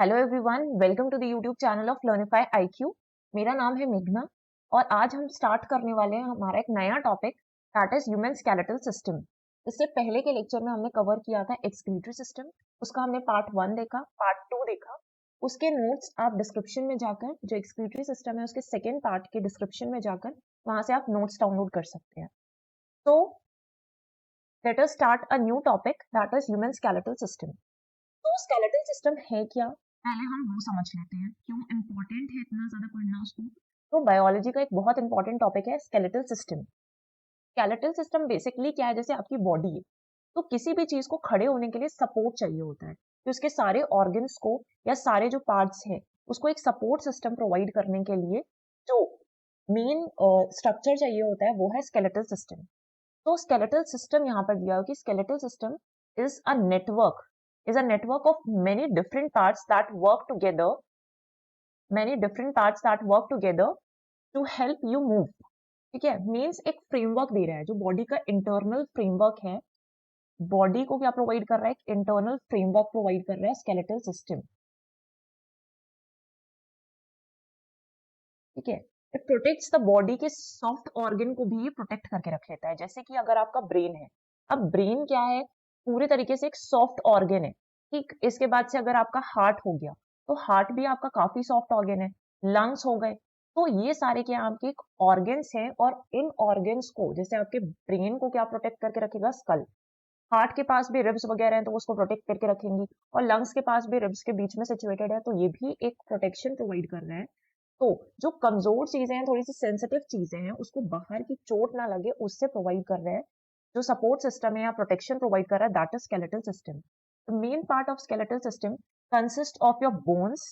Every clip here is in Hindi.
Hello everyone, welcome to the YouTube channel of Learnify IQ. मेरा नाम है मेघना और आज हम स्टार्ट करने वाले हैं हमारा एक नया topic that is human skeletal system. इससे पहले के लेक्चर में हमने कवर किया था एक्सक्रीटरी सिस्टम। उसका हमने पार्ट 1 देखा, पार्ट 2 देखा। उसके नोट्स आप डिस्क्रिप्शन में जाकर, जो एक्सक्रीटरी सिस्टम है उसके सेकेंड पार्ट के डिस्क्रिप्शन में जाकर वहां से आप नोट्स डाउनलोड कर सकते हैं। तो let us start a new topic that is human skeletal system. तो स्केलेटल सिस्टम है क्या, पहले हम वो समझ लेते हैं, क्यों इम्पोर्टेंट है इतना ज्यादा पढ़ना उसको। तो बायोलॉजी का एक बहुत इंपॉर्टेंट टॉपिक है skeletal system. Skeletal system basically क्या है, जैसे आपकी बॉडी है तो किसी भी चीज को खड़े होने के लिए सपोर्ट चाहिए होता है कि उसके सारे ऑर्गन्स को या सारे जो पार्ट्स हैं उसको एक सपोर्ट सिस्टम प्रोवाइड करने के लिए जो मेन स्ट्रक्चर चाहिए होता है वो है स्केलेटल सिस्टम। तो स्केलेटल सिस्टम यहाँ पर दिया हो कि skeletal system is a network, is a network of many different parts that work together, many different parts that work together to help you move। ठीक है, मीन्स एक फ्रेमवर्क दे रहा है जो बॉडी का इंटरनल फ्रेमवर्क है। बॉडी को क्या प्रोवाइड कर रहा है, एक इंटरनल फ्रेमवर्क प्रोवाइड कर रहा है स्केलेटल सिस्टम। ठीक है, इट प्रोटेक्ट्स द बॉडी के सॉफ्ट ऑर्गन को भी प्रोटेक्ट करके रख लेता है। जैसे कि अगर आपका ब्रेन है, अब ब्रेन क्या है, पूरे तरीके से एक सॉफ्ट ऑर्गन है। ठीक, इसके बाद से अगर आपका हार्ट हो गया तो हार्ट भी आपका काफी सॉफ्ट ऑर्गन है। लंग्स हो गए, तो ये सारे क्या आपके एक ऑर्गन्स हैं और इन ऑर्गन्स को, जैसे आपके ब्रेन को क्या प्रोटेक्ट करके रखेगा, स्कल। हार्ट के पास भी रिब्स वगैरह हैं तो उसको प्रोटेक्ट करके रखेंगी, और लंग्स के पास भी रिब्स के बीच में सिचुएटेड है तो ये भी एक प्रोटेक्शन प्रोवाइड कर रहा है। तो जो कमजोर चीजें हैं, थोड़ी सी सेंसिटिव चीजें हैं, उसको बाहर की चोट ना लगे उससे प्रोवाइड कर रहा है जो सपोर्ट सिस्टम है या प्रोटेक्शन प्रोवाइड कर रहा है, that is skeletal system. The main part of skeletal system consist of your bones.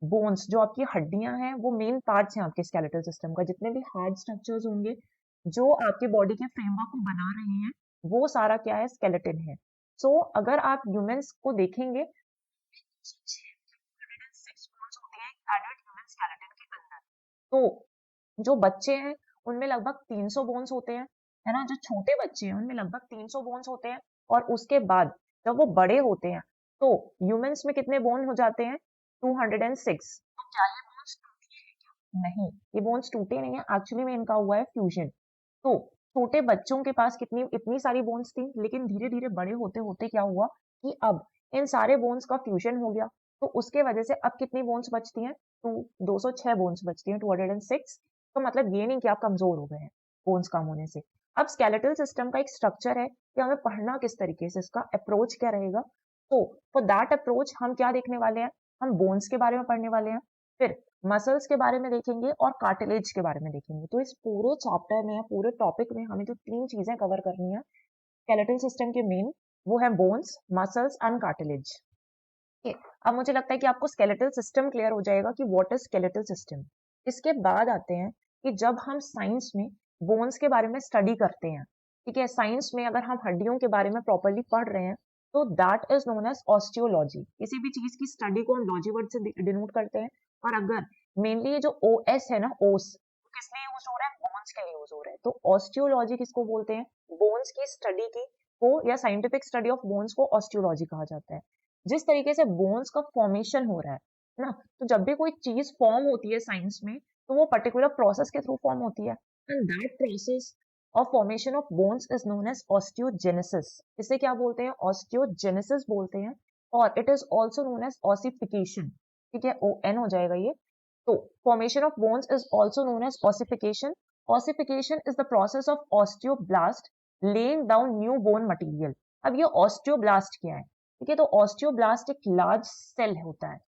Bones जो आपकी हड्डियां हैं वो मेन पार्ट्स हैं आपके स्केलेटल सिस्टम का। जितने भी हार्ड स्ट्रक्चर्स होंगे जो आपके बॉडी के फ्रेमवर्क को बना रहे हैं वो सारा क्या है, स्केलेटन है। सो अगर आप ह्यूमंस को देखेंगे 106 बोन्स होती है एडल्ट ह्यूमन स्केलेटन के अंदर। तो जो बच्चे हैं उनमें लगभग 300 बोन्स होते हैं, है ना। जो छोटे बच्चे हैं उनमें लगभग 300 बोन्स होते हैं। और उसके बाद जब वो बड़े होते हैं तो ह्यूमंस में कितने बोन हो जाते हैं, 206। तो क्या ये बोन्स टूटे हैं क्या? नहीं, ये बोन्स टूटे नहीं है, एक्चुअली में इनका हुआ है फ्यूजन। तो छोटे बच्चों के पास कितनी इतनी सारी बोन्स थी, लेकिन धीरे धीरे बड़े होते होते क्या हुआ कि अब इन सारे बोन्स का फ्यूजन हो गया। तो उसके वजह से अब कितनी बोन्स बचती हैं, 206 बोन्स बचती हैं, 206। तो मतलब ये नहीं कि आप कमजोर हो गए हैं बोन्स कम होने से। अब स्केलेटल सिस्टम का एक स्ट्रक्चर है कि हमें पढ़ना किस तरीके से, इसका अप्रोच क्या रहेगा। तो फॉर दैट अप्रोच हम क्या देखने वाले हैं, हम बोन्स के बारे में पढ़ने वाले हैं, फिर मसल्स के बारे में देखेंगे और कार्टिलेज के बारे में देखेंगे। तो इस पूरे चैप्टर में या पूरे टॉपिक में हमें जो 3 चीजें कवर करनी है स्केलेटल सिस्टम के मेन, वो है बोन्स, मसल्स एंड कार्टिलेज। अब मुझे लगता है कि आपको स्केलेटल सिस्टम क्लियर हो जाएगा कि व्हाट इज स्केलेटल सिस्टम। इसके बाद आते हैं कि जब हम साइंस में बोन्स के बारे में स्टडी करते हैं, ठीक है, साइंस में अगर हम हड्डियों के बारे में प्रॉपरली पढ़ रहे हैं तो that is known as osteology. किसी भी चीज की स्टडी को हम लॉजी वर्ड से डिनोट करते हैं। और अगर मेनली ये जो ओएस है ना, ओस, तो किस लिए यूज हो रहा है, बोन्स के लिए यूज हो रहा है। तो ऑस्टियोलॉजी किसको बोलते हैं, बोन्स की स्टडी की को या साइंटिफिक स्टडी ऑफ बोन्स को ऑस्टियोलॉजी कहा जाता है। जिस तरीके से बोन्स का फॉर्मेशन हो रहा है ना, तो जब भी कोई चीज फॉर्म होती है साइंस में तो वो पर्टिकुलर प्रोसेस के थ्रू फॉर्म होती है, and that process of formation of bones is known as osteogenesis. इसे क्या बोलते हैं, ऑस्टियोजेनेसिस बोलते हैं। और it is also known as ossification. ठीक है, ओ एन हो जाएगा ये। तो formation of bones is also known as ossification. Ossification is the process of osteoblast laying down new bone material. अब ये ऑस्टियोब्लास्ट क्या है, ठीक है, तो ऑस्टियोब्लास्ट एक लार्ज सेल होता है।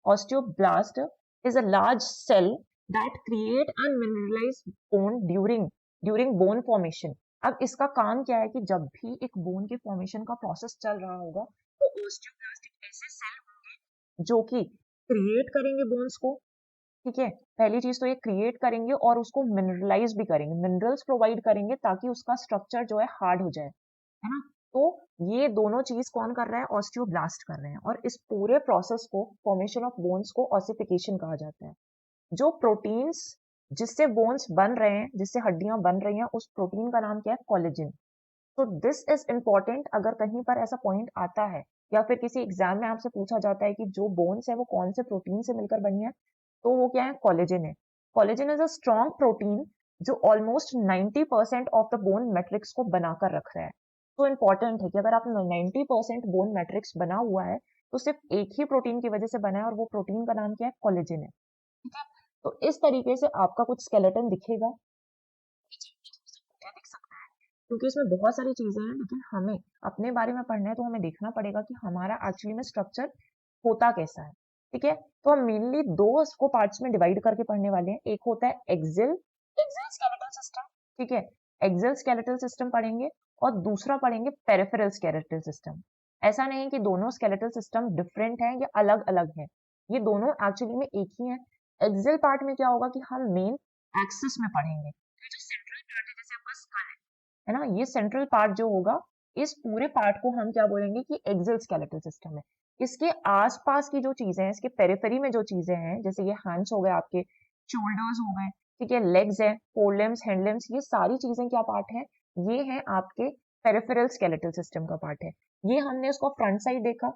Osteoblast is a large cell that create and mineralize bone during bone formation. अब इसका काम क्या है कि जब भी एक बोन के फॉर्मेशन का प्रोसेस चल रहा होगा तो ऑस्टियोब्लास्ट एक ऐसे सेल होंगे जो कि क्रिएट करेंगे बोन्स को। ठीक है, पहली चीज तो ये क्रिएट करेंगे और उसको मिनरलाइज भी करेंगे, मिनरल्स प्रोवाइड करेंगे ताकि उसका स्ट्रक्चर जो है हार्ड हो जाए, है ना। तो ये दोनों चीज कौन कर रहा है, ऑस्टियोब्लास्ट कर रहे हैं। और इस पूरे प्रोसेस को, फॉर्मेशन ऑफ बोन्स को ऑसिफिकेशन कहा जाता है। जो प्रोटीन्स जिससे बोन्स बन रहे हैं, जिससे हड्डियां बन रही हैं, उस प्रोटीन का नाम क्या है, कोलेजन। तो दिस इज इंपॉर्टेंट। अगर कहीं पर ऐसा पॉइंट आता है या फिर किसी एग्जाम में आपसे पूछा जाता है कि जो बोन्स है वो कौन से प्रोटीन से मिलकर बनी है, तो वो क्या है, कोलेजन है। Collagen is a strong protein जो almost 90% of the bone matrix को बनाकर रख रहा है। तो इंपॉर्टेंट है कि अगर आप 90% बोन मैट्रिक्स बना हुआ है तो सिर्फ एक ही प्रोटीन की वजह से बना है, और वो प्रोटीन का नाम क्या है, कोलेजन है। ठीक है, तो इस तरीके से आपका कुछ स्केलेटन दिखेगा, दिख सकता है, क्योंकि इसमें बहुत सारी चीजें हैं, लेकिन हमें अपने बारे में पढ़ना है तो हमें देखना पड़ेगा कि हमारा एक्चुअली में स्ट्रक्चर होता कैसा है। ठीक है, तो हम मेनली दो इसको पार्ट्स में डिवाइड करके पढ़ने वाले हैं। एक होता है एक्सिल एक्सिल स्केलेटल सिस्टम, ठीक है, एक्सिल स्केलेटल सिस्टम पढ़ेंगे, और दूसरा पढ़ेंगे पेरिफेरल स्केलेटल सिस्टम। ऐसा नहीं कि दोनों स्केलेटल सिस्टम डिफरेंट है या अलग अलग है, ये दोनों एक्चुअली में एक ही है। एक्सिल पार्ट में क्या होगा कि हम मेन एक्सिस में पढ़ेंगे, तो जो सेंट्रल पार्ट है, जैसे आपका स्कल है ना, ये सेंट्रल पार्ट जो होगा, इस पूरे पार्ट को हम क्या बोलेंगे कि एक्सिल स्केलेटल सिस्टम है। इसके आसपास की जो चीजें हैं, इसके पेरिफेरी में जो चीजें हैं, जैसे ये हैंड्स हो गए आपके, शोल्डर्स हो गए, ठीक है, लेग्स है, फोरलिम्स, हैंडलिम्स, ये सारी चीजें क्या पार्ट है, ये है आपके पेरिफेरल स्केलेटल सिस्टम का पार्ट है। ये हमने उसको फ्रंट साइड देखा,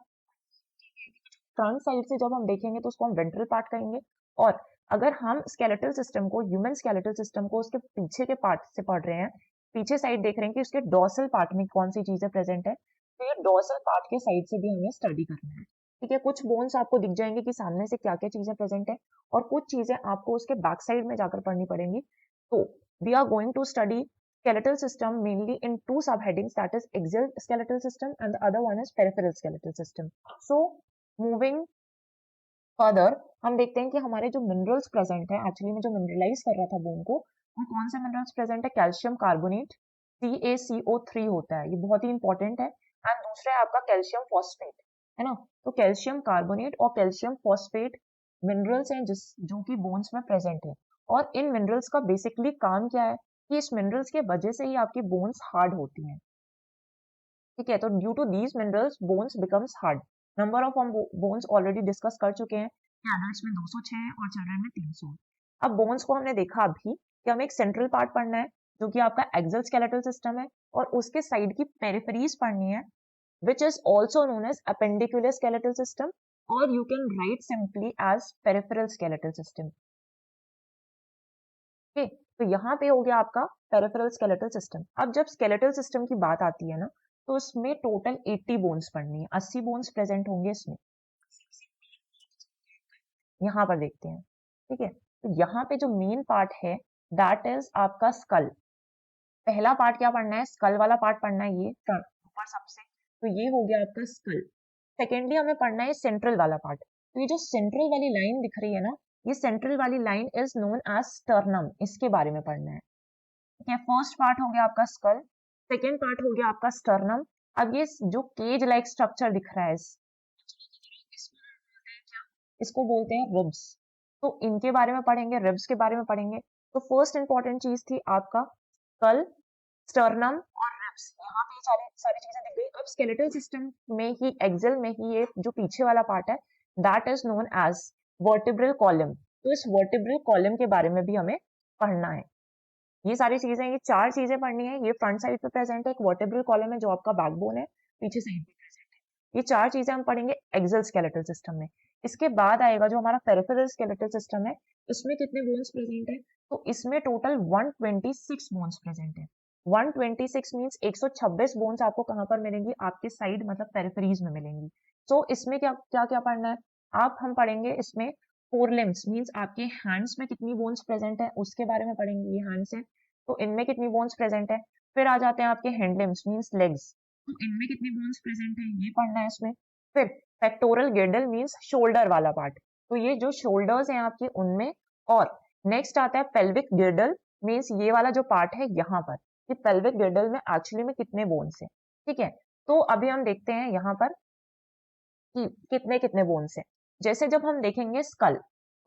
फ्रंट साइड से जब हम देखेंगे तो उसको हम वेंट्रल पार्ट कहेंगे। और अगर हम स्केलेटल सिस्टम को, ह्यूमन स्केलेटल सिस्टम को उसके पीछे के पार्ट से पढ़ रहे हैं, पीछे साइड देख रहे हैं कि उसके डोर्सल पार्ट में कौन सी चीजें प्रेजेंट है, तो ये डोर्सल पार्ट के साइड से भी हमें स्टडी करना है। ठीक है, कुछ बोन्स आपको दिख जाएंगे कि सामने से क्या क्या चीजें प्रेजेंट है, और कुछ चीजें आपको उसके बैक साइड में जाकर पढ़नी पड़ेंगी। तो we are going to study skeletal system mainly in two subheadings, that is axial skeletal system and the other one is peripheral skeletal system. So moving further, हम देखते हैं कि हमारे जो मिनरल्स प्रेजेंट है, एक्चुअली में जो मिनरलाइज कर रहा था बोन को, वो कौन से मिनरल्स प्रेजेंट है, कैल्शियम कार्बोनेट, CaCO3 होता है, ये बहुत ही इंपॉर्टेंट है। एंड दूसरा है आपका कैल्शियम फॉस्फेट, है ना, तो कैल्शियम कार्बोनेट और कैल्शियम फॉस्फेट मिनरल्स हैं जिस जो कि बोन्स में प्रेजेंट है। और इन मिनरल्स का बेसिकली काम क्या है कि इस मिनरल्स के वजह से ही आपकी बोन्स हार्ड होती हैं। ठीक है, तो due to these minerals bones becomes hard. Number of हम बोन्स ऑलरेडी डिस्कस कर चुके हैं कि एडल्ट्स में 206 है और चिल्ड्रन में 300। अब बोन्स को हमने देखा अभी कि हमें एक सेंट्रल पार्ट पढ़ना है जो कि आपका एक्सियल स्केलेटल सिस्टम है, और उसके साइड की पेरिफेरीज पढ़नी है, which is also known as appendicular skeletal system, or you can write simply as peripheral skeletal system. Okay, तो यहाँ पे हो गया आपका पेरिफेरल स्केलेटल सिस्टम। अब जब स्केलेटल सिस्टम की बात आती है ना, तो इसमें टोटल 80 बोन्स पढ़नी है, 80 बोन्स प्रेजेंट होंगे इसमें। यहाँ पर देखते हैं, ठीक है, तो यहाँ पे जो मेन पार्ट है दैट इज आपका स्कल। पहला पार्ट क्या पढ़ना है, स्कल वाला पार्ट पढ़ना है, ये ऊपर सबसे, तो ये हो गया आपका स्कल। सेकेंडली हमें पढ़ना है सेंट्रल वाला पार्ट, तो ये जो सेंट्रल वाली लाइन दिख रही है ना, ये सेंट्रल वाली line is known as sternum, इसके बारे में पढ़ना है। ठीक है, फर्स्ट पार्ट हो गया आपका स्कल, सेकेंड पार्ट हो गया आपका स्टर्नम। अब ये जो केज लाइक स्ट्रक्चर दिख रहा है इसको बोलते हैं रिब्स, तो इनके बारे में पढ़ेंगे, रिब्स के बारे में पढ़ेंगे। तो फर्स्ट इंपॉर्टेंट चीज थी आपका स्कल, स्टर्नम और रिब्स, यहाँ पे सारी सारी चीजें दिख गई। अब स्केलेटल सिस्टम में ही, एक्सेल में ही, ये जो पीछे वाला पार्ट है that is known as vertebral column, तो इस वर्टिब्रल कॉलम के बारे में भी हमें पढ़ना है। ये सारी चीजें, ये चार चीजें पढ़नी है। ये फ्रंट साइड पे प्रेजेंट है, एक वर्टिब्रल कॉलम है जो आपका बैकबोन है, पीछे साइड पे प्रेजेंट है। ये चार चीजें हम पढ़ेंगे एक्सेल स्केलेटल सिस्टम में। इसके बाद आएगा जो हमारा पेरिफेरल स्केलेटल सिस्टम है, इसमें कितने बोन्स प्रेजेंट है, तो इसमें टोटल 126 बोन्स प्रेजेंट है। 126 मीन्स 126 बोन्स आपको कहाँ पर मिलेंगी, आपके साइड मतलब पेरिफेरीज में मिलेंगी। तो इसमें क्या क्या क्या पढ़ना है, आप हम पढ़ेंगे इसमें फोर लिम्स मीन्स आपके हैंड्स में कितनी बोन्स प्रेजेंट है उसके बारे में पढ़ेंगे, ये हैंड्स है तो इनमें कितनी बोन्स प्रेजेंट है। फिर आ जाते हैं आपके हैंड लिम्स मीन्स लेग्स, तो इनमें कितनी बोन्स प्रेजेंट है ये पढ़ना है इसमें। फिर पेक्टोरल गिर्डल मीन्स शोल्डर वाला पार्ट, तो ये जो शोल्डर्स हैं आपके उनमें। और नेक्स्ट आता है पेल्विक गिर्डल मीन्स ये वाला जो पार्ट है यहाँ पर, कि पेल्विक गिर्डल में एक्चुअली में कितने बोन्स हैं। ठीक है, तो अभी हम देखते हैं यहाँ पर कि कितने कितने बोन्स हैं। जैसे जब हम देखेंगे स्कल,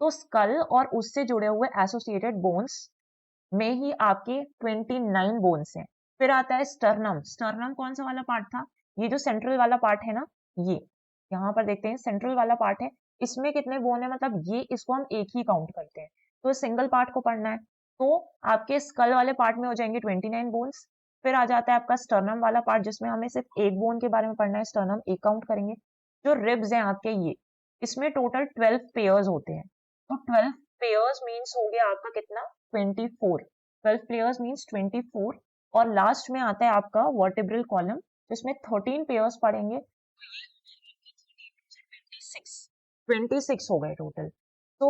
तो स्कल और उससे जुड़े हुए एसोसिएटेड बोन्स में ही आपके 29 बोन्स हैं। फिर आता है स्टर्नम, स्टर्नम कौन सा वाला पार्ट था, ये जो सेंट्रल वाला पार्ट है ना, ये यहाँ पर देखते हैं सेंट्रल वाला पार्ट है, इसमें कितने बोन है, मतलब ये इसको हम एक ही काउंट करते हैं, तो सिंगल पार्ट को पढ़ना है। तो आपके स्कल वाले पार्ट में हो जाएंगे 29 बोन्स। फिर आ जाता है आपका स्टर्नम वाला पार्ट, जिसमें हमें सिर्फ एक बोन के बारे में पढ़ना है, स्टर्नम एक काउंट करेंगे। जो रिब्स हैं आपके ये, इसमें टोटल 12 पेयर्स होते हैं। तो 12 पेयर्स मीन्स हो गया आपका कितना, 24। 12 पेयर्स मीन्स 24। और लास्ट में आता है आपका वर्टिब्रल कॉलम, जिसमें 13 पेयर्स पढ़ेंगे। 26 हो गए टोटल। तो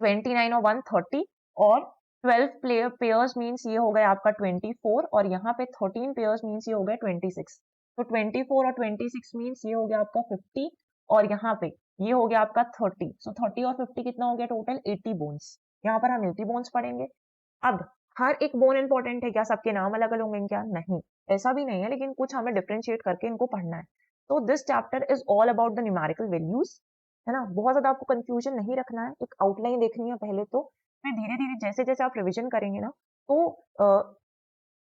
29 और 130, और 12 पेयर्स मीन्स ये हो गया आपका 24, और यहाँ पे 13 पेयर्स मीन्स ये हो गया 26। तो 24 और 26 मीन्स ये हो गया आपका 50, और यहाँ पे ये हो गया आपका 30। सो 30 और 50 कितना हो गया टोटल, 80 बोन्स। यहाँ पर हम 80 बोन्स पढ़ेंगे। अब हर एक बोन इंपॉर्टेंट है क्या, सबके नाम अलग अलग होंगे क्या, नहीं, ऐसा भी नहीं है, लेकिन कुछ हमें डिफरेंशिएट करके इनको पढ़ना है। तो this chapter is all about the numerical values, है ना। बहुत ज्यादा आपको कंफ्यूजन नहीं रखना है, एक आउटलाइन देखनी है पहले तो, फिर धीरे धीरे जैसे जैसे आप रिविजन करेंगे ना, तो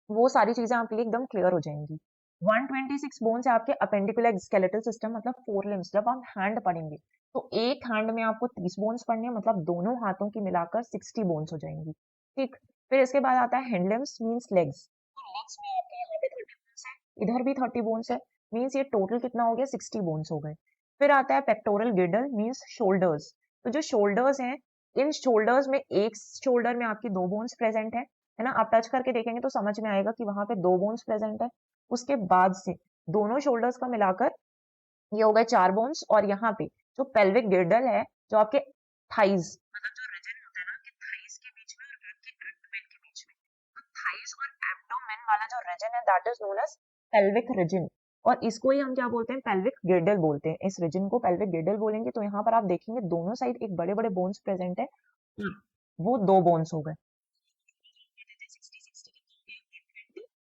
वो सारी चीजें आपके लिए एकदम क्लियर हो जाएंगी। 126 बोन्स है आपके अपेंडिकुलर स्केलेटल सिस्टम, मतलब 4 लिम्स। जब आप हैंड पढ़ेंगे तो एक हैंड में आपको 30 बोन्स पढ़ने हैं, मतलब दोनों हाथों की मिलाकर 60 बोन्स हो जाएंगी, ठीक। फिर इसके बाद आता है हैंड लिम्स मींस लेग्स। तो लेग्स में आपके यहाँ पे 30 बोन्स है, इधर भी 30 बोन्स है, मींस ये टोटल कितना हो गया, 60 बोन्स हो गए। फिर आता है पेक्टोरल गिर्डल मींस शोल्डर्स। तो जो शोल्डर्स हैं, इन शोल्डर्स में एक शोल्डर में आपकी 2 बोन्स प्रेजेंट है ना। आप टच करके देखेंगे तो समझ में आएगा कि वहां पे 2 बोन्स प्रेजेंट है। उसके बाद से दोनों शोल्डर्स का मिलाकर ये हो गए 4 बोन्स। और यहाँ पे जो पेल्विक गिर्डल है, जो आपके थाइज, मतलब जो रीजन होता है ना आपके थाइज के बीच में और आपके एब्डोमेन के बीच में, तो थाइज और एब्डोमेन वाला जो रीजन है that is known as pelvic region, और इसको ही हम क्या बोलते हैं, पेल्विक गिर्डल बोलते हैं। इस रीजन को पेल्विक गिर्डल बोलेंगे। तो यहाँ पर आप देखेंगे दोनों साइड एक बड़े बड़े बोन्स प्रेजेंट है, और वो 2 बोन्स हो गए।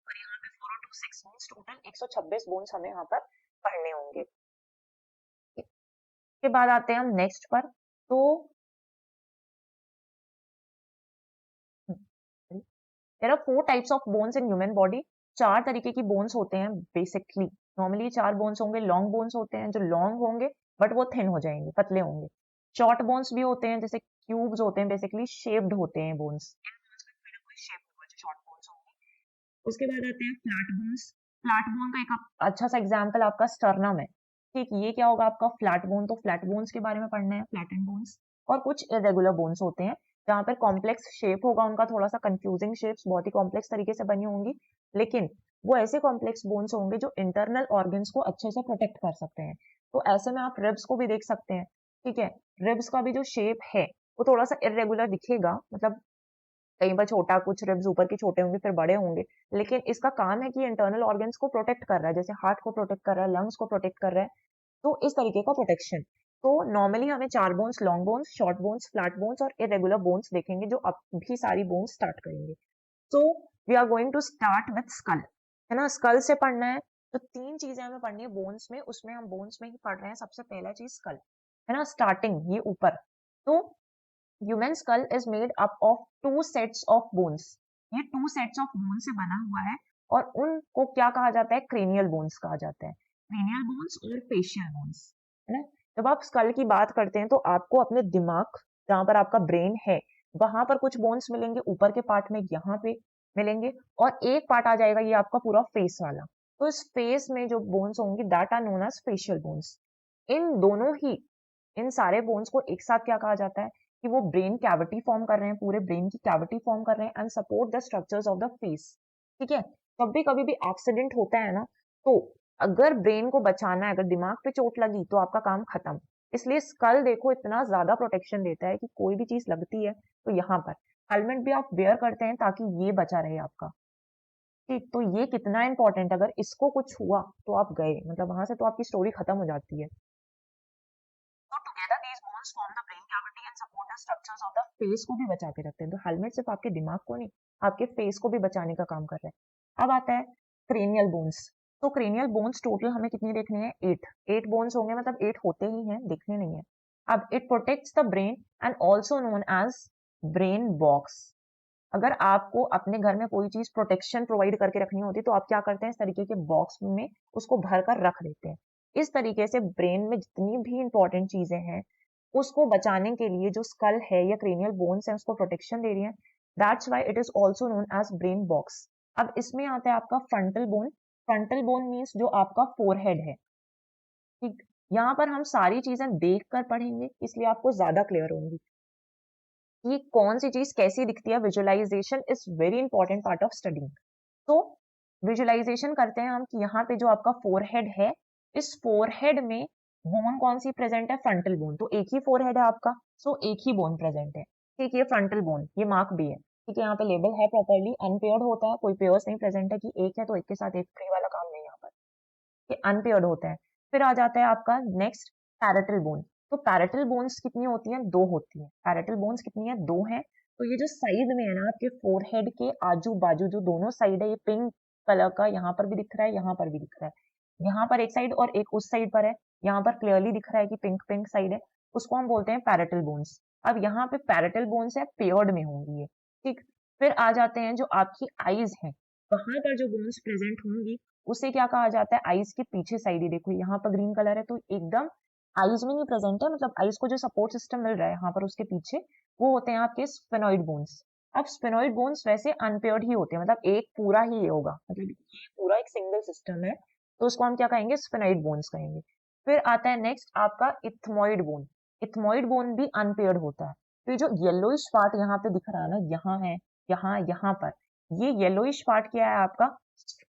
और यहाँ पे 4 और 2 6 मींस टोटल 126 बोन्स हमें यहाँ पर पढ़ने होंगे। के बाद आते हैं हम नेक्स्ट पर। तो there are 4 types of bones in human body. 4 तरीके की बोन्स होते हैं बेसिकली। नॉर्मली 4 बोन्स होंगे। लॉन्ग बोन्स होते हैं जो लॉन्ग होंगे बट वो थिन हो जाएंगे, पतले होंगे। शॉर्ट बोन्स भी होते हैं, जैसे क्यूब्स होते हैं, बेसिकली शेप्ड होते हैं बोन्स। शेप होगा जो शॉर्ट बोन्स होंगे। उसके बाद आते हैं फ्लैट बोन्स। फ्लैट बोन का एक अच्छा सा एग्जांपल आपका स्टर्नम है, ठीक। ये क्या होगा आपका फ्लैट बोन। तो फ्लैट बोन्स के बारे में पढ़ना है, फ्लैटेंड बोन्स। और कुछ इरेगुलर बोन्स होते हैं जहाँ पर कॉम्प्लेक्स शेप होगा उनका, थोड़ा सा कंफ्यूजिंग शेप्स, बहुत ही कॉम्प्लेक्स तरीके से बनी होंगी, लेकिन वो ऐसे कॉम्प्लेक्स बोन्स होंगे जो इंटरनल ऑर्गन्स को अच्छे से प्रोटेक्ट कर सकते हैं। तो ऐसे में आप रिब्स को भी देख सकते हैं, ठीक है। रिब्स का भी जो शेप है वो थोड़ा सा इरेगुलर दिखेगा, मतलब कहीं पर छोटा, कुछ रिब्स ऊपर के छोटे होंगे फिर बड़े होंगे, लेकिन इसका काम है कि इंटरनल ऑर्गन्स को प्रोटेक्ट कर रहा है, जैसे हार्ट को प्रोटेक्ट कर रहा है, लंग्स को प्रोटेक्ट कर रहा है। तो इस तरीके का प्रोटेक्शन। तो नॉर्मली हमें 4 bones, long bones, short bones, flat bones और इरेगुलर बोन्स देखेंगे, जो अब भी सारी बोन्स स्टार्ट करेंगे। तो we are going to start with skull, है ना। स्कल से पढ़ना है तो 3 चीजें हमें पढ़नी है बोन्स में, उसमें हम बोन्स में ही पढ़ रहे हैं। सबसे पहला चीज स्कल, है ना, स्टार्टिंग ये ऊपर। तो human skull is made up of 2 sets of bones. ये 2 सेट्स ऑफ बोन से बना हुआ है, और उनको क्या कहा जाता है, क्रेनियल बोन्स कहा जाता है। क्रेनियल बोन्स और फेशियल बोन्स, है ना। जब आप स्कल की बात करते हैं तो आपको अपने दिमाग, जहां पर आपका ब्रेन है, वहां पर कुछ बोन्स मिलेंगे, ऊपर के पार्ट में यहाँ पे मिलेंगे, और एक पार्ट आ जाएगा ये आपका पूरा फेस वाला। तो इस फेस में जो बोन्स होंगी that are known as facial bones. इन दोनों ही, इन सारे बोन्स को एक साथ क्या कहा जाता है कि वो ब्रेन कैविटी फॉर्म कर रहे हैं, पूरे ब्रेन की कैविटी फॉर्म कर रहे हैं, and support the structures of the face, ठीक है। जब भी कभी भी एक्सीडेंट होता है ना, तो अगर ब्रेन को बचाना है, अगर दिमाग पे चोट लगी तो आपका काम खत्म। इसलिए स्कल देखो इतना ज्यादा प्रोटेक्शन देता है कि कोई भी चीज लगती है तो यहाँ पर हेलमेट भी आप वेयर करते हैं ताकि ये बचा रहे आपका, ठीक। तो ये कितना इंपॉर्टेंट, अगर इसको कुछ हुआ तो आप गए, मतलब वहां से तो आपकी स्टोरी खत्म हो जाती है। तो together these bones form the brain cavity and support the structures of the face को भी बचा के रखते हैं। तो हेलमेट सिर्फ आपके दिमाग को नहीं, आपके फेस को भी बचाने का काम कर रहा है। अब आता है क्रेनियल बोन्स। तो क्रेनियल बोन्स टोटल हमें कितनी देखनी है, 8 बोन्स होंगे, मतलब 8 होते ही हैं, देखने नहीं है। अब it protects the brain and also known as brain box. अगर आपको अपने घर में कोई चीज प्रोटेक्शन प्रोवाइड करके रखनी होती है तो आप क्या करते हैं, इस तरीके के बॉक्स में उसको भर कर रख देते हैं। इस तरीके से ब्रेन में जितनी भी इंपॉर्टेंट चीजें हैं उसको बचाने के लिए जो स्कल है या क्रेनियल बोन्स है उसको प्रोटेक्शन दे रही है। That's why it is also known as brain box. अब इसमें आता है आपका frontal bone. Frontal bone means जो आपका फोरहेड है, ठीक। यहाँ पर हम सारी चीजें देख कर पढ़ेंगे, इसलिए आपको ज्यादा क्लियर होंगी कि कौन सी चीज कैसी दिखती है। Visualization is very important part of studying. तो विजुअलाइजेशन करते हैं हम कि यहाँ पे जो आपका फोरहेड है, इस फोरहेड में बोन कौन सी प्रेजेंट है, फ्रंटल बोन। तो एक ही फोरहेड है आपका, सो एक ही बोन प्रेजेंट है, ठीक। ये फ्रंटल बोन, ये मार्क भी है, ठीक है। यहाँ पे लेबल है प्रॉपर्ली, अनपेयर्ड होता है, कोई पेयर्स नहीं प्रेजेंट है कि एक है तो एक के साथ एक फ्री वाला काम नहीं यहाँ पर, ये अनपेयर्ड होता है। फिर आ जाता है आपका नेक्स्ट पैरेटल बोन। तो पैरेटल बोन्स कितनी होती हैं, दो होती हैं। पैरेटल बोन्स कितनी है, दो हैं। तो ये जो साइड में है ना आपके फोरहेड के आजू बाजू जो दोनों साइड है, ये पिंक कलर का यहाँ पर भी दिख रहा है, यहाँ पर भी दिख रहा है। यहाँ पर एक साइड और एक उस साइड पर है, यहाँ पर क्लियरली दिख रहा है कि पिंक पिंक साइड है, उसको हम बोलते हैं पैरेटल बोन्स। अब यहाँ पे पैरेटल बोन्स है, पेयर्ड में होंगी ये, ठीक। फिर आ जाते हैं जो आपकी आईज है, वहां पर जो बोन्स प्रेजेंट होंगी उसे क्या कहा जाता है, आईज के पीछे साइड ही। देखो यहाँ पर ग्रीन कलर है तो एकदम आईज में नहीं प्रेजेंट है, मतलब आईज को जो सपोर्ट सिस्टम मिल रहा है यहाँ पर उसके पीछे, वो होते हैं आपके स्फेनोइड बोन्स। अब स्फेनोइड बोन्स वैसे अनपेयर्ड ही होते हैं, मतलब एक पूरा ही ये होगा, मतलब ये पूरा एक सिंगल सिस्टम है, तो उसको हम क्या कहेंगे, स्फेनोइड बोन्स कहेंगे। फिर आता है नेक्स्ट आपका इथमोइड बोन। इथमोइड बोन भी अनपेयर्ड होता है। तो ये जो येलोइश पार्ट यहाँ पे दिख रहा है ना, यहाँ है, यहाँ पर, ये येलोइश पार्ट क्या है आपका,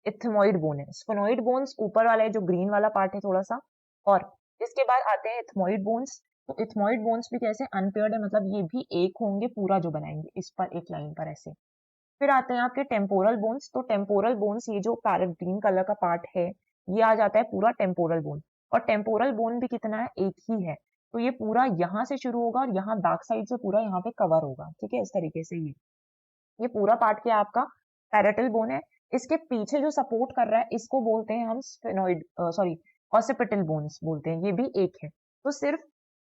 इथमोइड बोन है। स्फेनोइड बोन्स ऊपर वाला है, जो ग्रीन वाला पार्ट है थोड़ा सा। और इसके बाद आते हैं इथमोइड बोन्स। तो इथमोइड बोन्स भी कैसे, अनपेयर्ड है, मतलब ये भी एक होंगे पूरा जो बनाएंगे इस पर एक लाइन पर ऐसे। फिर आते हैं आपके टेम्पोरल बोन्स। तो टेम्पोरल बोन्स, ये जो पैरेट ग्रीन कलर का पार्ट है, ये आ जाता है पूरा टेम्पोरल बोन। और टेम्पोरल बोन भी कितना है, एक ही है। तो ये पूरा यहाँ से शुरू होगा और यहाँ बैक साइड से पूरा यहाँ पे कवर होगा, ठीक है, इस तरीके से। ये पूरा पार्ट क्या है आपका, पैरेटल बोन है। इसके पीछे जो सपोर्ट कर रहा है इसको बोलते हैं हम स्फेनोइड, सॉरी, ऑसिपिटल बोन्स बोलते हैं, ये भी एक है। तो सिर्फ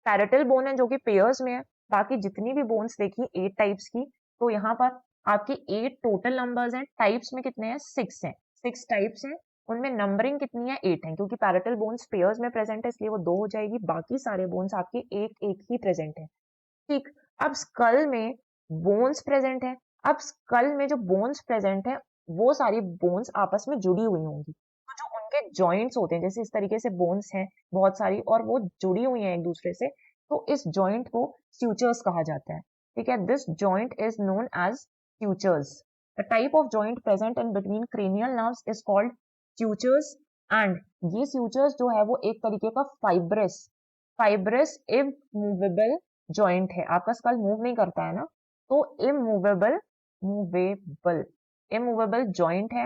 पैरेटल बोन है जो कि पेयर्स में है, बाकी जितनी भी बोन्स देखी 8 टाइप्स की, तो यहाँ पर आपकी 8 टोटल नंबर्स हैं, टाइप्स में कितने हैं, 6 हैं, 6 टाइप्स हैं। उनमें नंबरिंग कितनी है, 8 है, क्योंकि पैरेटल बोन्स पेयर्स में प्रेजेंट है इसलिए वो 2 हो जाएगी, बाकी सारे बोन्स आपके एक एक ही प्रेजेंट है, ठीक। अब स्कल में बोन्स प्रेजेंट है। अब स्कल में जो बोन्स प्रेजेंट है, वो सारी बोन्स आपस में जुड़ी हुई होंगी। तो जो उनके जॉइंट्स होते हैं, जैसे इस तरीके से बोन्स हैं बहुत सारी और वो जुड़ी हुई हैं एक दूसरे से, तो इस जॉइंट को स्यूचर्स कहा जाता है, ठीक है। This joint is known as sutures. The type of joint present in between cranial nerves is called sutures. And ये स्यूचर्स जो है वो एक तरीके का फाइब्रस फाइब्रस इमूवेबल जॉइंट है। आपका स्कल मूव नहीं करता है ना, तो इमूवेबल मूवेबल इमूवेबल जॉइंट है,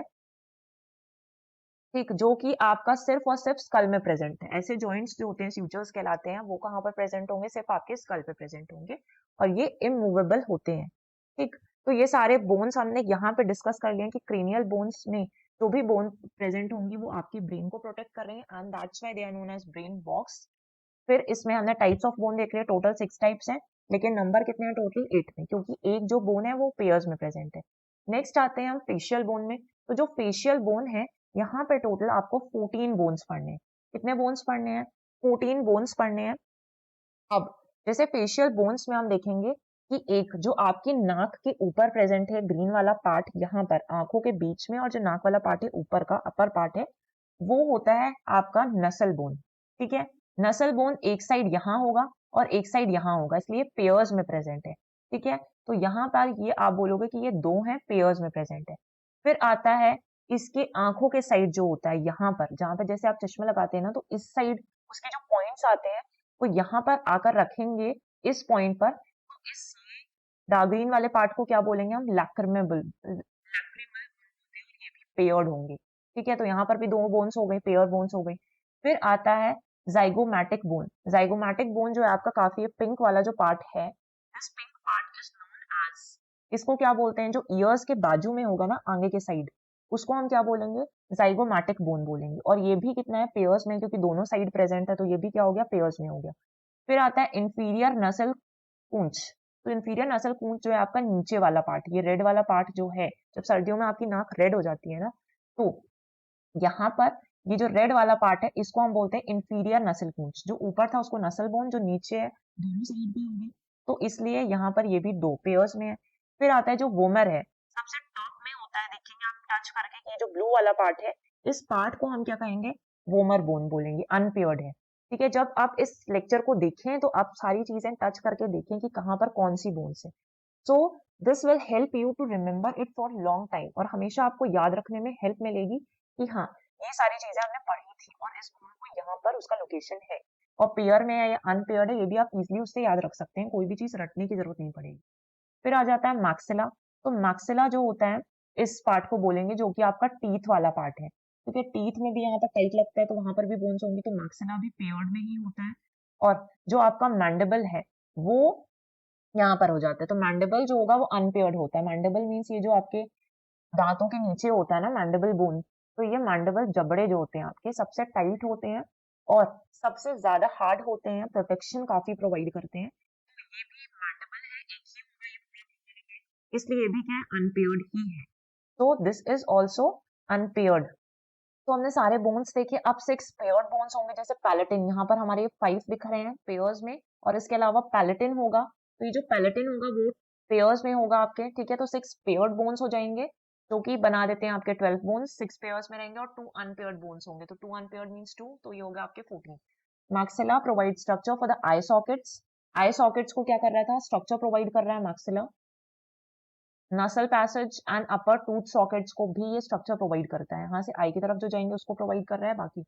ठीक, जो कि आपका सिर्फ और सिर्फ स्कल में प्रेजेंट है। ऐसे जॉइंट्स जो होते हैं स्यूचर्स कहलाते हैं, वो कहाँ पर प्रेजेंट होंगे, सिर्फ आपके स्कल पे प्रेजेंट होंगे, और ये इमूवेबल होते हैं, ठीक। तो ये सारे बोन्स हमने यहाँ पे डिस्कस कर लिए कि क्रेनियल बोन्स में जो भी बोन प्रेजेंट होंगी वो आपकी ब्रेन को प्रोटेक्ट कर रहे हैं, and that's why they are known as brain box. फिर इसमें हमने टाइप्स ऑफ बोन देख लिया, टोटल 6 टाइप्स हैं, लेकिन नंबर कितने हैं टोटल, 8 में, क्योंकि एक जो बोन है वो पेयर्स में प्रेजेंट है। नेक्स्ट आते हैं हम फेशियल बोन में। तो जो फेशियल बोन है, यहाँ पे टोटल आपको 14 बोन्स पढ़ने हैं। कितने बोन्स पढ़ने हैं, 14 बोन्स पढ़ने हैं। अब जैसे फेशियल बोन्स में हम देखेंगे कि एक जो आपकी नाक के ऊपर प्रेजेंट है, ग्रीन वाला पार्ट यहाँ पर आंखों के बीच में, और जो नाक वाला पार्ट है ऊपर का अपर पार्ट है, वो होता है आपका नसल बोन, ठीक है। नसल बोन एक साइड यहाँ होगा और एक साइड यहाँ होगा, इसलिए पेयर्स में प्रेजेंट है, ठीक है। तो यहाँ पर ये आप बोलोगे कि ये दो हैं, पेयर्स में प्रेजेंट है। फिर आता है इसके आंखों के साइड जो होता है, यहाँ पर जहां पर जैसे आप चश्मा लगाते हैं ना, तो इस साइड उसके जो पॉइंट्स आते हैं वो यहाँ पर आकर रखेंगे, इस पॉइंट पर। तो इस डार्क ग्रीन वाले पार्ट को क्या बोलेंगे हम, लैक्रिमेबल, लैक्रिमल ये भी पेयर्ड होंगे, ठीक है। तो यहाँ पर भी दो बोन्स हो गए, पेयर बोन्स हो गए। फिर आता है जाइगोमैटिक बोन। जाइगोमैटिक बोन जो है आपका काफी पिंक वाला जो पार्ट है, this pink part is known as, इसको क्या बोलते हैं, जो ईयर्स के बाजू में होगा ना आगे के साइड, उसको हम क्या बोलेंगे, जाइगोमैटिक बोन बोलेंगे। और ये भी कितना है, पेयर्स में, क्योंकि दोनों साइड प्रेजेंट है, तो ये भी क्या हो गया, पेयर्स में हो गया। फिर आता है इंफीरियर नसल कूंच। तो इंफीरियर नसल कूंच जो है आपका नीचे वाला पार्ट, ये रेड वाला पार्ट जो है, जब सर्दियों में आपकी नाक रेड हो जाती है ना, तो यहाँ पर ये जो रेड वाला पार्ट है इसको हम बोलते हैं इंफीरियर नसल कूंच। जो ऊपर था उसको नसल बोन, जो नीचे है दोनों साइड पे होंगे, तो इसलिए यहाँ पर ये भी दो पेयर्स में है। फिर आता है जो वोमर है, सबसे टॉप में होता है, देखेंगे आप टच करके, ये जो ब्लू वाला पार्ट है, इस पार्ट को हम क्या कहेंगे, वोमर बोन बोलेंगे, अनपेयर्ड है। ठीक है, जब आप इस लेक्चर को देखें तो आप सारी चीजें टच करके देखें कि कहाँ पर कौन सी बोन्स है। So this will help you to remember it for long time, और हमेशा आपको याद रखने में हेल्प मिलेगी कि हाँ, ये सारी चीजें हमने पढ़ी थी और इस बोन को यहाँ पर उसका लोकेशन है, और पेयर में है या अनपेयर्ड है, ये भी आप इजिली उससे याद रख सकते हैं, कोई भी चीज रटने की जरूरत नहीं पड़ेगी। फिर आ जाता है मैक्सिला। तो मैक्सिला जो होता है, इस पार्ट को बोलेंगे जो कि आपका टीथ वाला पार्ट है, क्योंकि टीथ में भी यहाँ पर टाइट लगता है तो वहां पर भी बोन्स होंगी, तो मैक्सिला भी पेयर्ड में ही होता है। और जो आपका मैंडिबल है वो यहाँ पर हो जाता है, तो मैंडिबल जो होगा वो अनपेयर्ड होता है। मैंडिबल मीन्स ये जो आपके दांतों के नीचे होता है ना मैंडिबल बोन, तो ये मैंडिबल जबड़े जो होते हैं आपके सबसे टाइट होते हैं और सबसे ज्यादा हार्ड होते हैं, प्रोटेक्शन काफी प्रोवाइड करते हैं। तो ये भी मैंडिबल है, एक ही होगा, ये पूरा नहीं है, इसलिए ये भी क्या है, अनपेयर्ड ही है। तो दिस इज ऑल्सो अनपेयर्ड। तो हमने सारे बोन्स देखे, अब 6 पेयर्ड बोन्स होंगे, जैसे पैलेटिन, यहाँ पर हमारे 5 दिख रहे हैं पेयर्स में, और इसके अलावा पैलेटिन होगा, तो ये जो पैलेटिन होगा वो पेयर्स में होगा आपके। ठीक है, तो 6 पेयर्ड बोन्स हो जाएंगे, जो कि बना देते हैं आपके 12 बोन्स, 6 पेयर्स में रहेंगे, और 2 अनपेयर्ड बोन्स होंगे, तो 2 अनपेयर्ड मीन्स 2, तो ये होगा आपके 14। Maxilla provide structure for the I sockets. I sockets को क्या कर रहा था, स्ट्रक्चर प्रोवाइड कर रहा है मैक्सिला। नसल passage and upper tooth sockets को भी ये स्ट्रक्चर प्रोवाइड करता है, यहाँ से आई की तरफ जो जाएंगे उसको प्रोवाइड कर रहा है। बाकी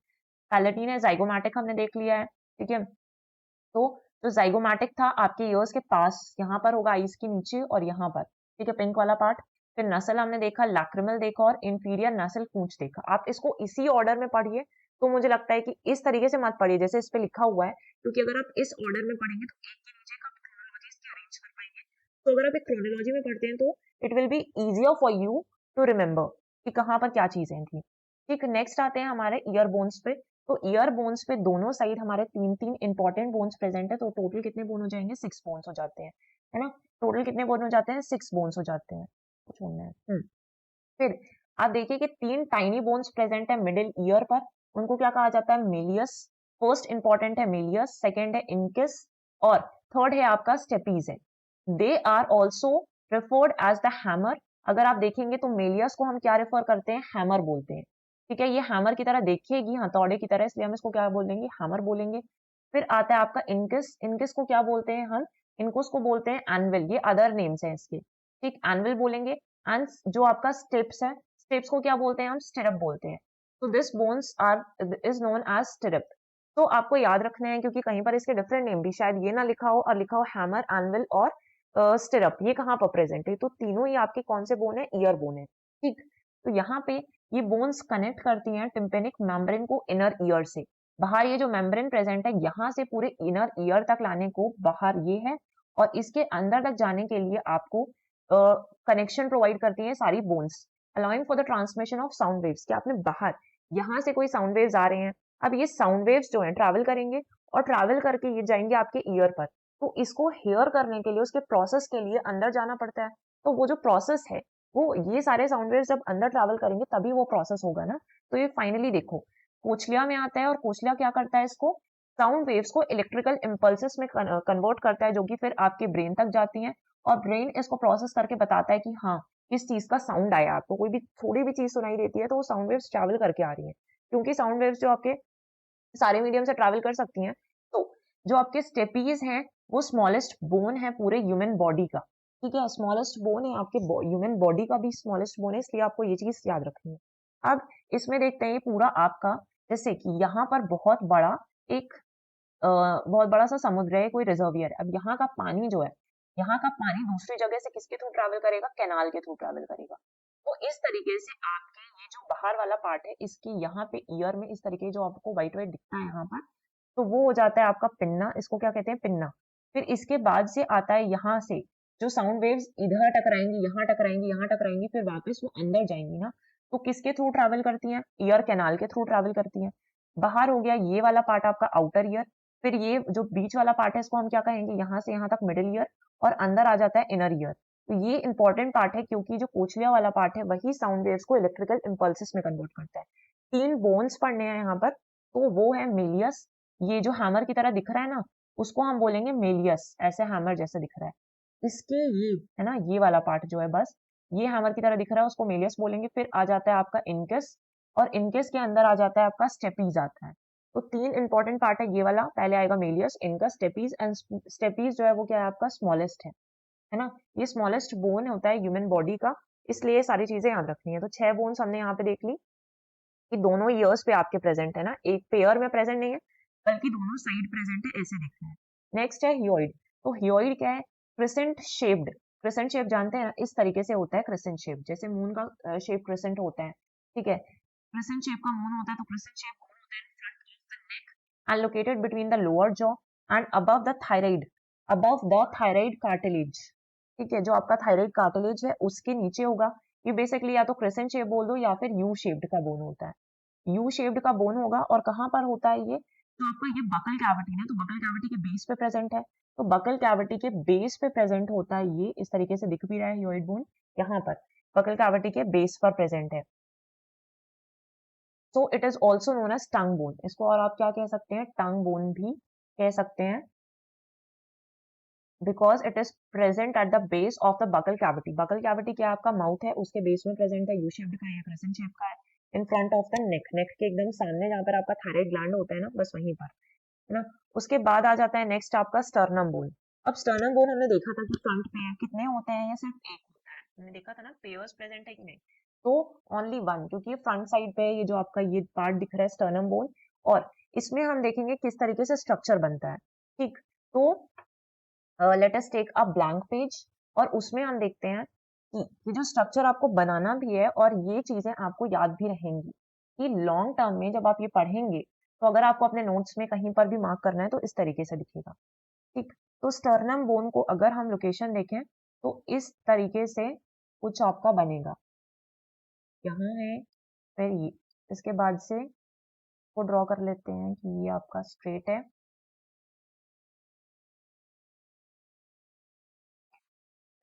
पैलेटिन है, जाइगोमैटिक हमने देख लिया है। ठीक है, तो जो जाइगोमैटिक था आपके ईयर्स के पास, यहाँ पर होगा आईज के नीचे और यहाँ पर। ठीक है, पिंक वाला पार्ट। फिर नसल हमने देखा, लैक्रिमल देखा, और इंफीरियर नसल पूंछ देखा। आप इसको इसी ऑर्डर में पढ़िए, तो मुझे लगता है कि इस तरीके से मत पढ़िए जैसे इस पे लिखा हुआ है, क्योंकि अगर आप इस ऑर्डर में पढ़ेंगे तो एक के नीचे का क्रोनोलॉजी इसकी अरेंज कर पाएंगे। तो अगर आप एक क्रोनोलॉजी में पढ़ते हैं तो it will be easier for you to remember कि कहाँ पर क्या चीजें थी। ठीक, नेक्स्ट आते हैं हमारे ईयर बोन्स पे। तो ईयर बोन्स पे दोनों साइड हमारे 3 इंपॉर्टेंट बोन्स प्रेजेंट है, तो टोटल कितने बोन हो जाएंगे, 6 बोन्स हो जाते हैं, है ना। टोटल कितने बोन हो जाते हैं, 6 बोन्स हो जाते हैं। कुछ होना है। फिर आप देखिए कि 3 टाइनी बोन्स प्रेजेंट है मिडिल ईयर पर, उनको क्या कहा जाता है, मेलियस। फर्स्ट इंपॉर्टेंट है मेलियस, सेकेंड है इंकिस, और थर्ड है आपका स्टेपीज है। They are also referred as the hammer. अगर आप देखेंगे तो मेलियस को हम क्या रेफर करते हैं, हैमर बोलते हैं। ठीक है, ये हैमर की तरह देखिएगी, हथौड़े की तरह, इसलिए हम इसको क्या बोल देंगे, हैमर बोलेंगे। फिर आता है आपका इनकिस। इनकिस को क्या बोलते हैं हम, इनकिस को बोलते हैं एनविल, ये अदर नेम्स है इसके। ठीक, एनविल बोलेंगे। एंड जो आपका स्टेप्स है, स्टेप्स को क्या बोलते हैं हम, स्टिरप बोलते हैं। तो this bones are is known as stirrup. तो आपको याद रखने हैं, क्योंकि कहीं पर इसके डिफरेंट नेम भी शायद ये ना लिखा हो और लिखा हो हैमर, एनविल और स्टिरप, ये कहाँ पर प्रेजेंट है, तो तीनों ही आपके कौन से बोन है, ईयर बोन है। ठीक, तो यहाँ पे ये बोन्स कनेक्ट करती हैं टिम्पेनिक मेम्ब्रेन को इनर ईयर से। बाहर ये जो मेम्ब्रेन प्रेजेंट है, यहाँ से पूरे इनर ईयर तक लाने को बाहर ये है, और इसके अंदर तक जाने के लिए आपको कनेक्शन प्रोवाइड करती हैं सारी bones, allowing for the transmission of sound waves. कि आपने बाहर यहाँ से कोई साउंड वेव्स आ रहे हैं, अब ये साउंड वेव्स जो है ट्रैवल करेंगे और ट्रैवल करके ये जाएंगे आपके ईयर पर, तो इसको हेयर करने के लिए, उसके प्रोसेस के लिए अंदर जाना पड़ता है। तो वो जो प्रोसेस है, वो ये सारे साउंड वेव्स जब अंदर ट्रैवल करेंगे तभी वो प्रोसेस होगा ना। तो ये फाइनली देखो कोचलिया में आता है, और कोचलिया क्या करता है, इसको साउंड वेव्स को इलेक्ट्रिकल इम्पल्सेस में कन्वर्ट करता है, जो कि फिर आपके ब्रेन तक जाती हैं, और ब्रेन इसको प्रोसेस करके बताता है कि हाँ, किस चीज का साउंड आया। आपको कोई भी थोड़ी भी चीज सुनाई देती है तो वो साउंड वेव्स ट्रैवल करके आ रही है, क्योंकि साउंड वेव्स जो आपके सारे मीडियम से ट्रैवल कर सकती हैं। तो जो आपके स्टेपीज हैं, वो स्मॉलेस्ट बोन है पूरे ह्यूमन बॉडी का। ठीक है, स्मॉलेस्ट बोन है आपके ह्यूमन बॉडी का भी स्मॉलेस्ट बोन है, इसलिए आपको ये चीज याद रखनी है। अब इसमें देखते हैं पूरा आपका, जैसे कि यहाँ पर एक बहुत बड़ा सा समुद्र है, कोई रिजर्वियर है। अब यहाँ का पानी जो है, यहाँ का पानी दूसरी जगह से किसके थ्रू ट्रैवल करेगा, कैनाल के थ्रू ट्रैवल करेगा। तो इस तरीके से आपके ये जो बाहर वाला पार्ट है, इसकी यहाँ पे ईयर में इस तरीके जो आपको व्हाइट व्हाइट दिखता है यहाँ पर, तो वो हो जाता है आपका पिन्ना, इसको क्या कहते हैं, पिन्ना। फिर इसके बाद से आता है यहाँ से जो साउंड वेव्स इधर टकराएंगी, यहाँ टकराएंगी, यहाँ टकराएंगी, फिर वापस वो अंदर जाएंगी ना, तो किसके थ्रू ट्रैवल करती हैं, ईयर कैनाल के थ्रू ट्रैवल करती हैं। बाहर हो गया ये वाला पार्ट आपका आउटर ईयर। फिर ये जो बीच वाला पार्ट है, इसको हम क्या कहेंगे, यहाँ से यहाँ तक मिडिल ईयर, और अंदर आ जाता है इनर ईयर। तो ये इंपॉर्टेंट पार्ट है, क्योंकि जो कोचलिया वाला पार्ट है वही साउंड वेव्स को इलेक्ट्रिकल इम्पल्सेस में कन्वर्ट करता है। 3 बोन्स पढ़ने हैं यहाँ पर, तो वो है मेलियस। ये जो हैमर की तरह दिख रहा है ना, उसको हम बोलेंगे मेलियस, ऐसे हैमर जैसे दिख रहा है। इसके ये है ना, ये वाला पार्ट जो है, बस ये हैमर की तरह दिख रहा है, उसको मेलियस बोलेंगे। फिर आ जाता है आपका इनकस, और इनकस के अंदर आ जाता है आपका स्टेपीज आता है। तो 3 इंपॉर्टेंट पार्ट है ये वाला। पहले आएगा malleus, incus, stapes. And stapes जो है वो क्या है आपका स्मॉलेस्ट है ना। ये स्मॉलेस्ट बोन होता है ह्यूमन बॉडी का, इसलिए ये सारी चीजें याद रखनी है। तो 6 बोन्स हमने यहाँ पे देख ली कि दोनों ईयर्स पे आपके प्रेजेंट है ना, एक पेयर में प्रेजेंट नहीं है बल्कि दोनों साइड प्रेजेंट है, ऐसे दिखना है। नेक्स्ट है हियोइड। तो हियोइड क्या है? Crescent shaped. क्रिसेंट शेप जानते हैं, इस तरीके से होता है क्रिसेंट शेप, जैसे मून का शेप क्रिसेंट होता है, ठीक है। क्रिसेंट शेप का मून होता है, तो क्रिसेंट शेप मून होता है in front of the neck and located between the lower jaw and above the thyroid, above the thyroid cartilage, ठीक है। जो आपका थायराइड कार्टिलेज है उसके नीचे होगा। ये बेसिकली या तो क्रिसेंट शेप बोल दो या फिर यू शेप्ड का बोन होता है। यू शेप्ड का बोन होगा, और कहाँ पर होता है ये? तो आपका ये बकल कैविटी है, तो बकल कैविटी के बेस पे प्रेजेंट है। तो बकल कैविटी के बेस पे प्रेजेंट होता है, ये इस तरीके से दिख भी रहा है हियोइड बोन, यहाँ पर बकल कैविटी के बेस पर प्रेजेंट है। So it is also known as tongue bone. इसको और आप क्या कह सकते हैं? टंग बोन भी कह सकते हैं, because it is present at the base of the buccal cavity. Buccal cavity क्या आपका माउथ है, उसके बेस में प्रेजेंट है, यू शेप्ड का या क्रेसेंट शेप का है, in front of the neck, neck के एकदम सामने जहां पर आपका थायराइड ग्लैंड होता है ना, बस वहीं पर, है ना। उसके बाद आ जाता है नेक्स्ट आपका स्टर्नम बोन। अब स्टर्नम बोन हमने देखा था कि फ्रंट पे है, कितने होते हैं? या सिर्फ एक होता है? हमने देखा था ना पेयर्स प्रेजेंट है कि नहीं, तो ओनली वन, क्योंकि ये फ्रंट साइड पे है, ये जो आपका ये पार्ट दिख रहा है स्टर्नम बोन। और इसमें हम देखेंगे किस तरीके से स्ट्रक्चर बनता है, ठीक। तो let us take a blank page, और उसमें हम देखते हैं कि ये जो स्ट्रक्चर आपको बनाना भी है और ये चीजें आपको याद भी रहेंगी कि लॉन्ग टर्म में जब आप ये पढ़ेंगे, तो अगर आपको अपने नोट्स में कहीं पर भी मार्क करना है तो इस तरीके से दिखेगा, ठीक। तो स्टर्नम बोन को अगर हम लोकेशन देखें तो इस तरीके से कुछ आपका बनेगा, यहाँ है, फिर ये, इसके बाद से को ड्रॉ कर लेते हैं कि ये आपका स्ट्रेट है,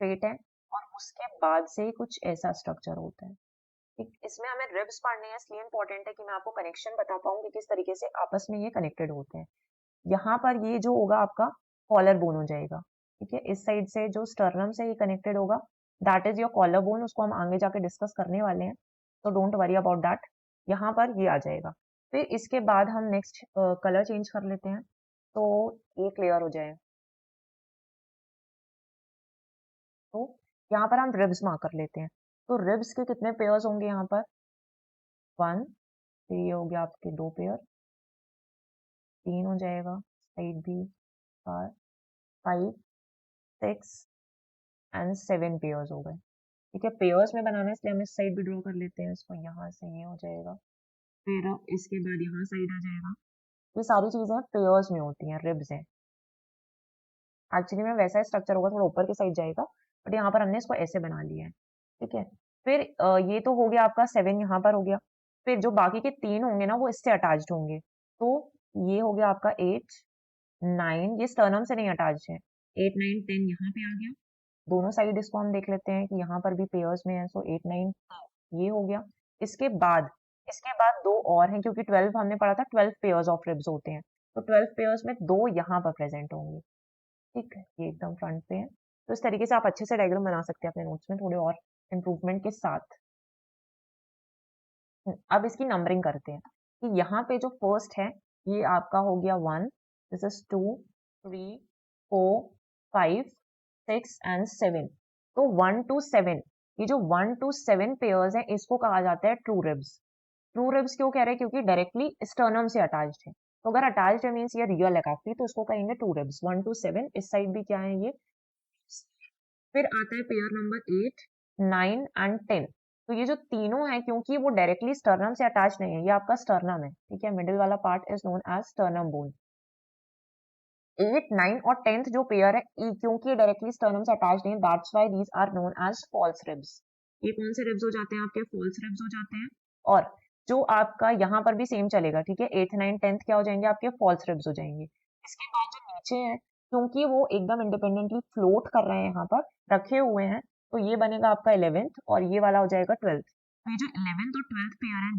स्ट्रेट है, और उसके बाद से कुछ ऐसा स्ट्रक्चर होता है, ठीक। इसमें हमें रिब्स पढ़ने हैं, इसलिए इंपॉर्टेंट है कि मैं आपको कनेक्शन बता पाऊँ कि किस तरीके से आपस में ये कनेक्टेड होते हैं। यहाँ पर ये जो होगा आपका कॉलर बोन हो जाएगा, ठीक है। इस साइड से जो स्टर्नम से ये कनेक्टेड होगा, that is your collar bone. उसको हम आगे जाके डिस्कस करने वाले हैं, तो डोंट वरी अबाउट दैट। यहाँ पर ये आ जाएगा। फिर इसके बाद हम नेक्स्ट कलर चेंज कर लेते हैं, तो ये क्लियर हो जाए। तो यहाँ पर हम रिब्स मार्क कर लेते हैं। तो रिब्स के कितने पेयर्स होंगे यहाँ पर? 1, फिर ये हो गया आपके 2 पेयर, 3 हो जाएगा, साइड भी 4, 5, 6 एंड 7 पेयर्स हो गए, ठीक है। पेयर्स में बनाना है इसलिए हम इस साइड भी ड्रॉ कर लेते हैं इसको, यहाँ से ये हो जाएगा, फिर इसके बाद यहाँ साइड आ जाएगा। ये सारी चीजें पेयर्स में होती हैं, रिब्स हैं। एक्चुअली में वैसा स्ट्रक्चर होगा, थोड़ा ऊपर की साइड जाएगा, बट यहाँ पर हमने इसको ऐसे बना लिया है, ठीक है। फिर ये तो हो गया आपका 7, यहाँ पर हो गया। फिर जो बाकी के 3 होंगे ना, वो इससे अटैच्ड होंगे। तो ये हो गया आपका 8, 9, ये स्टर्नम से नहीं अटैच्ड है। 8, 9, 10 यहाँ पे आ गया। दोनों साइड इसको हम देख लेते हैं कि यहाँ पर भी पेयर्स में है, सो 8, 9 ये हो गया। इसके बाद 2 और हैं, क्योंकि 12 हमने पढ़ा था, 12 पेयर्स ऑफ रिब्स होते हैं, तो 12 पेयर्स में 2 यहाँ पर प्रेजेंट होंगे, ठीक है। ये एकदम फ्रंट पे है। तो इस तरीके से आप अच्छे से डायग्राम बना सकते हैं अपने नोट्स में, थोड़े और इम्प्रूवमेंट के साथ। अब इसकी नंबरिंग करते हैं कि यहाँ पे जो फर्स्ट है, ये आपका हो गया 1, दिस इज 2, 3, 4, 5, 6 एंड 7। तो 1 to 7, ये जो 1 to 7 पेयर्स है, इसको कहा जाता है ट्रू रिब्स। ट्रू रिब्स क्यों कह रहे हैं? क्योंकि डायरेक्टली स्टर्नम से अटैच्ड है। तो अगर अटैच्ड है मीन्स ये रियल है काफी, तो इसको कहेंगे ट्रू रिब्स। 1 to 7, इस साइड भी क्या है ये। फिर आता है पेयर नंबर 8, 9 एंड 10। तो ये जो तीनों है, क्योंकि वो डायरेक्टली स्टर्नम से अटैच नहीं है, ये आपका स्टर्नम है, ठीक है। मिडिल वाला part is known as sternum bone. 8, 9 और 10th जो पेयर है, क्योंकि ये डायरेक्टली स्टर्नम से अटैच नहीं है, that's why these are known as false ribs. ये कौन से रिब्स हो जाते हैं? आपके फॉल्स रिब्स हो जाते हैं। और जो आपका यहाँ पर भी सेम चलेगा, ठीक है। 8, 9, 10th क्या हो जाएंगे? आपके फॉल्स रिब्स हो जाएंगे। इसके बाद जो नीचे है, क्योंकि वो एकदम इंडिपेंडेंटली फ्लोट कर रहे हैं, यहाँ पर रखे हुए हैं, तो ये बनेगा आपका 11th, और ये वाला हो जाएगा 12th। तो ये जो 11th और 12th पेयर है,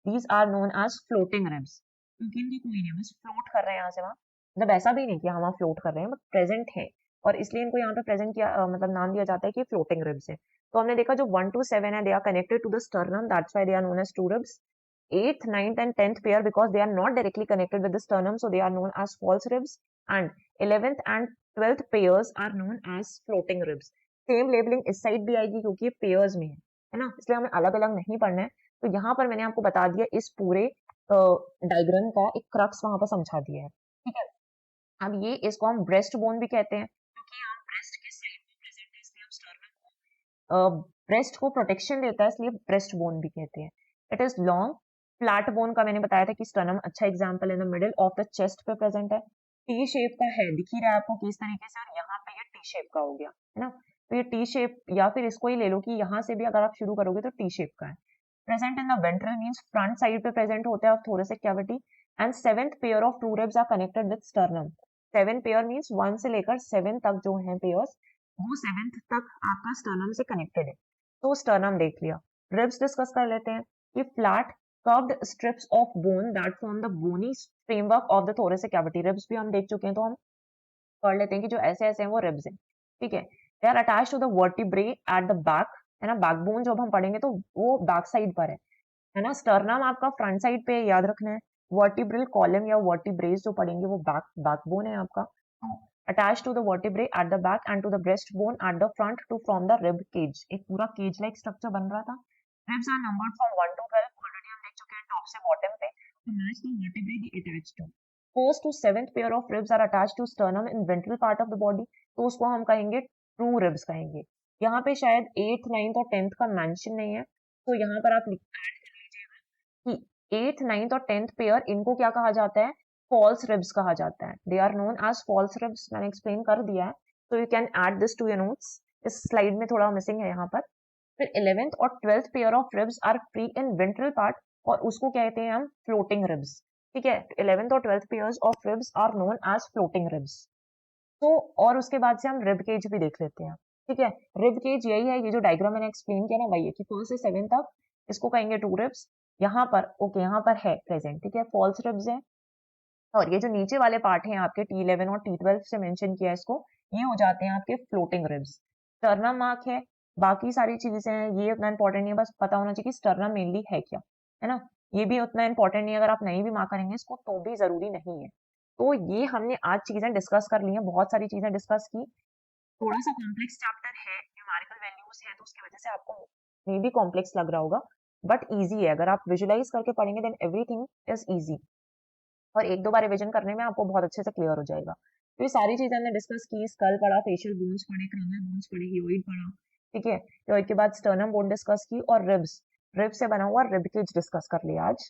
these are known as floating ribs, क्योंकि इनका कोई नहीं, बस फ्लोट कर रहे हैं यहाँ से वहां। मतलब ऐसा भी नहीं कि हम वहाँ फ्लोट कर रहे हैं, बट प्रेजेंट है, और इसलिए इनको यहाँ पे प्रेजेंट किया मतलब नाम दिया जाता है कि फ्लोटिंग रिब्स है। तो हमने देखा जो 1 to 7 है, they are connected to the sternum, that's why they are known as true ribs. 8th, 9th and 10th pair, because they are not directly connected with the sternum, so they are known as false ribs. And 11th and 12th pairs are known as floating ribs. Same labelling इस साइड भी आएगी क्योंकि ये पेयर्स में है ना, इसलिए हमें अलग अलग नहीं पढ़ना है। तो यहाँ पर मैंने आपको बता दिया, इस पूरे डायग्राम का एक क्रक्स वहां पर समझा दिया है, ठीक है। अब ये इसको हम ब्रेस्ट बोन भी कहते हैं क्योंकि यहाँ ब्रेस्ट के साइड में प्रेजेंट है, इसलिए हम स्टर्नम को ब्रेस्ट को प्रोटेक्शन देता है, इसलिए ब्रेस्ट बोन भी कहते हैं। It is long flat bone का मैंने बताया था कि स्टर्नम अच्छा example in the middle of the chest पे प्रेजेंट है। टी शेप का है, दिख ही रहा है आपको किस तरीके से, और यहाँ पे ये टी शेप का हो गया है ना। तो ये टी शेप, या फिर इसको ही ले लो कि यहाँ से भी अगर आप शुरू करोगे तो टी शेप का है। Present in the ventral means front side पे प्रेजेंट होता है of thoracic cavity. And 7th pair of two ribs are connected with sternum. 7 pair means 1 से लेकर 7 तक जो है पेयर्स, वो 7th तक आपका स्टर्नम से कनेक्टेड है। तो स्टर्नम देख लिया। रिब्स डिस्कस कर लेते हैं कि flat curved strips of bone that form the bony framework of the thoracic cavity. Ribs भी हम देख चुके हैं, तो हम पढ़ लेते हैं कि जो ऐसे ऐसे हैं वो रिब्स हैं, ठीक है। They are attached to the vertebrae at the back, है ना। बैकबोन जब हम पढ़ेंगे तो वो बैक साइड पर है ना। स्टर्नम आपका फ्रंट साइड पे याद रखना है। वर्टिब्रल कॉलम या वर्टिब्रेस जो पढ़ेंगे वो बैकबोन है आपका। Attached to the vertebrae at the back and to the breast bone at the front to form the rib cage. एक पूरा केज लाइक स्ट्रक्चर बन रहा था। Ribs are numbered from 1 to 12, already हम देख चुके हैं टॉप से बॉटम पे। तो match the vertebrae the attached to. 1st to 7th pair of ribs are attached to sternum in ventral part of the body, तो उसको हम कहेंगे ट्रू रिब्स कहेंगे। यहाँ पे शायद 8th, 9th और 10th का मेंशन नहीं है, तो यहाँ पर आप ऐड कर लीजिएगा कि 8th, 9th और 10th पेयर, इनको क्या कहा जाता है, फॉल्स रिब्स कहा जाता है। They are known as false ribs, मैंने एक्सप्लेन कर दिया है, तो you can add this to your notes. इस स्लाइड में थोड़ा मिसिंग है यहाँ पर। फिर 11th और 12th pair of ribs are free in ventral part, और उसको कहते हैं हम फ्लोटिंग रिब्स, ठीक है। 11th और 12th pairs of ribs are known as floating ribs. तो और उसके बाद से हम रिब केज भी देख लेते हैं, ठीक है। रिब केज यही है, ये जो डायग्राम मैंने एक्सप्लेन किया ना, वही है कि 1st से 7th तक इसको कहेंगे टू रिब्स। यहाँ पर ओके, यहाँ पर है प्रेजेंट, ठीक है, फॉल्स रिब्स है। और ये जो नीचे वाले पार्ट हैं आपके T11 और T12 से मेंशन किया है इसको, ये हो जाते हैं आपके फ्लोटिंग रिब्स। स्टर्नम मार्क है, बाकी सारी चीजें हैं, ये उतना इंपॉर्टेंट नहीं है, बस पता होना चाहिए कि स्टर्नम मेनली है क्या, है ना। ये भी उतना इंपॉर्टेंट नहीं है, अगर आप नहीं भी मार्क करेंगे इसको तो भी जरूरी नहीं है। तो ये हमने आज चीजें डिस्कस कर ली हैं, बहुत सारी चीजें डिस्कस की। थोड़ा सा कॉम्प्लेक्स चैप्टर है, न्यूमेरिकल वैल्यूज है, तो उसकी वजह से आपको मे भी कॉम्प्लेक्स लग रहा होगा, बट इजी है। अगर आप विजुलाइज करके पढ़ेंगे देन एवरीथिंग इज इजी, और एक दो बार रिविजन करने में आपको बहुत अच्छे से क्लियर हो जाएगा। तो ये सारी चीजें हमने डिस्कस की, स्कल पढ़ा, फेशियल बोन्स पढ़े, क्रैनियल बोन्स पढ़े, ह्यूमरॉइड पढ़ा, ठीक है। ह्यूमरॉइड के बाद स्टर्नम बोन डिस्कस की, और रिब्स, रिब से बना हुआ रिब केज डिस्कस कर लिया आज।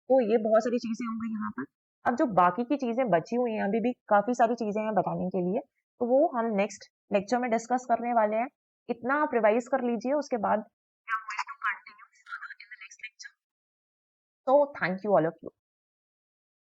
तो ये बहुत सारी चीजें होंगी यहाँ पर। अब जो बाकी की चीजें बची हुई हैं, अभी भी काफी सारी चीजें हैं बताने के लिए, तो वो हम नेक्स्ट लेक्चर में डिस्कस करने वाले हैं। इतना आप रिवाइज कर लीजिए, उसके बाद we are going to continue further in the next lecture. So thank you all of you.